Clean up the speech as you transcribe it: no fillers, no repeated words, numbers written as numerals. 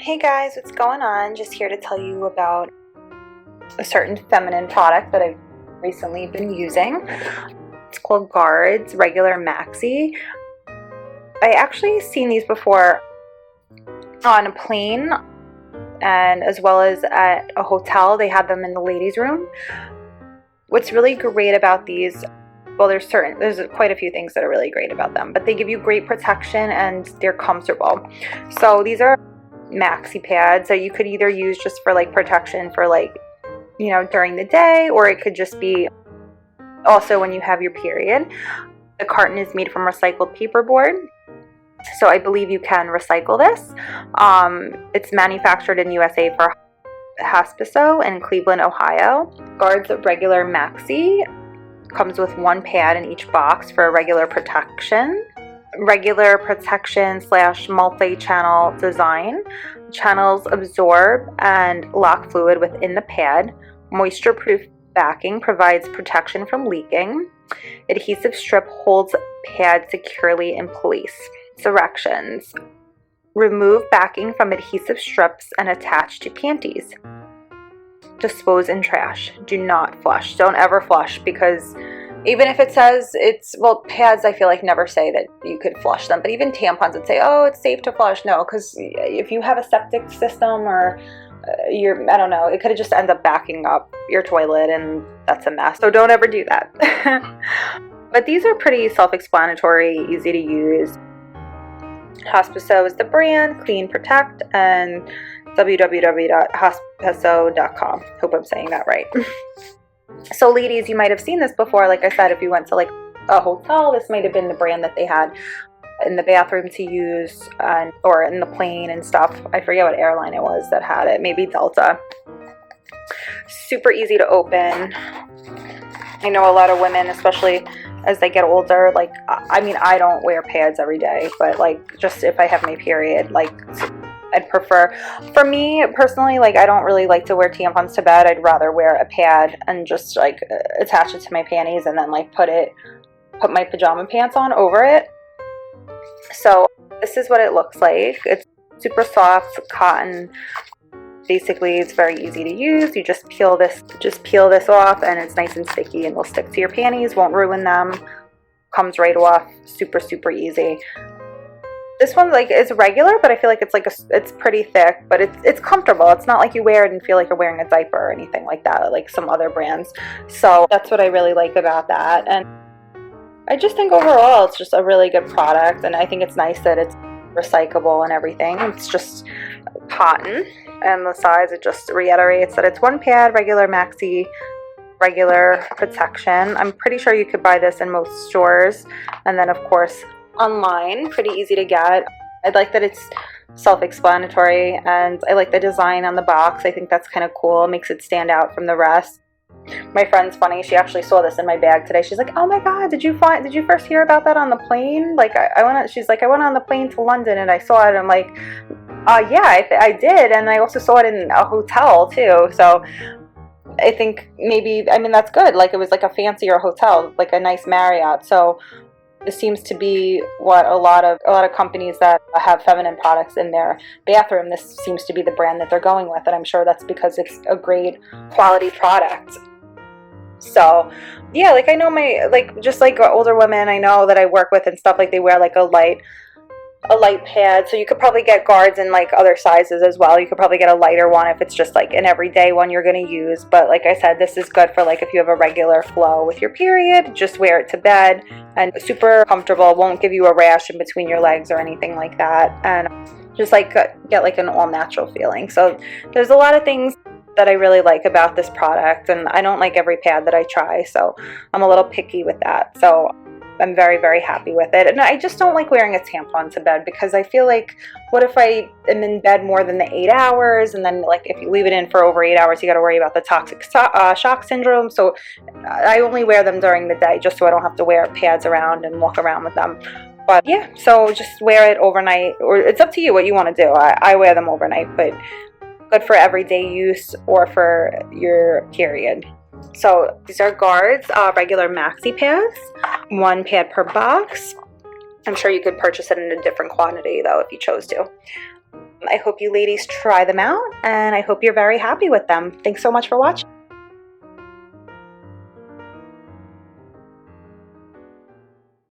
Hey guys, what's going on? Just here to tell you about a certain feminine product that I've recently been using. It's called Gards Regular Maxi. I actually seen these before on a plane and as well as at a hotel. They had them in the ladies' room. What's really great about these, well, there's quite a few things that are really great about them, but they give you great protection and they're comfortable. So these are maxi pads that you could either use just for like protection for like, you know, during the day, or it could just be also when you have your period. The carton is made from recycled paperboard, so I believe you can recycle this. It's manufactured in USA for Hospiso in Cleveland, Ohio. Guards Regular Maxi comes with one pad in each box for regular protection. Regular protection / multi-channel design. Channels absorb and lock fluid within the pad. Moisture-proof backing provides protection from leaking. Adhesive strip holds pad securely in place. Directions: remove backing from adhesive strips and attach to panties. Dispose in trash. Do not flush. Don't ever flush, because even if it says it's, well, pads I feel like never say that you could flush them, but even tampons would say, oh, it's safe to flush. No, because if you have a septic system or I don't know, it could just end up backing up your toilet and that's a mess. So don't ever do that. But these are pretty self-explanatory, easy to use. Hospiso is the brand, clean, protect, and www.hospiso.com. Hope I'm saying that right. So ladies, you might have seen this before. Like I said, if you went to like a hotel, this might have been the brand that they had in the bathroom to use, or in the plane and stuff. I forget what airline it was that had it, maybe Delta. Super easy to open. I know a lot of women, especially as they get older, like, I mean, I don't wear pads every day, but like just if I have my period, like, I'd prefer, for me personally, like, I don't really like to wear tampons to bed. I'd rather wear a pad and just like attach it to my panties and then like put my pajama pants on over it. So this is what it looks like. It's super soft cotton. Basically, it's very easy to use. You just peel this off and it's nice and sticky and will stick to your panties, won't ruin them. Comes right off, super, super easy. This one, like, is regular, but I feel like it's like it's pretty thick, but it's comfortable. It's not like you wear it and feel like you're wearing a diaper or anything like that, like some other brands. So that's what I really like about that. And I just think overall it's just a really good product, and I think it's nice that it's recyclable and everything. It's just cotton, and the size, it just reiterates that it's one pad, regular maxi, regular protection. I'm pretty sure you could buy this in most stores, and then of course online, pretty easy to get. I like that it's self-explanatory, and I like the design on the box. I think that's kind of cool. It makes it stand out from the rest. My friend's funny, she actually saw this in my bag today. She's like, oh my god, did you first hear about that on the plane? Like, she's like, I went on the plane to London and I saw it. I'm like, yeah, I did, and I also saw it in a hotel too. So I think maybe, I mean, that's good. Like, it was like a fancier hotel, like a nice Marriott. So this seems to be what a lot of companies that have feminine products in their bathroom, this seems to be the brand that they're going with, and I'm sure that's because it's a great quality product. So yeah, like, I know just like older women I know that I work with and stuff, like, they wear like a light pad. So you could probably get Guards in like other sizes as well. You could probably get a lighter one if it's just like an everyday one you're going to use. But like I said, this is good for like if you have a regular flow with your period, just wear it to bed, and super comfortable. Won't give you a rash in between your legs or anything like that, and just like get like an all natural feeling. So there's a lot of things that I really like about this product, and I don't like every pad that I try, so I'm a little picky with that. So I'm very, very happy with it. And I just don't like wearing a tampon to bed, because I feel like, what if I am in bed more than the 8 hours, and then like if you leave it in for over 8 hours, you got to worry about the toxic shock syndrome. So I only wear them during the day, just so I don't have to wear pads around and walk around with them. But yeah, so just wear it overnight, or it's up to you what you want to do. I wear them overnight, but good for everyday use or for your period. So these are Gards regular maxi pads, one pad per box. I'm sure you could purchase it in a different quantity though if you chose to. I hope you ladies try them out, and I hope you're very happy with them. Thanks so much for watching.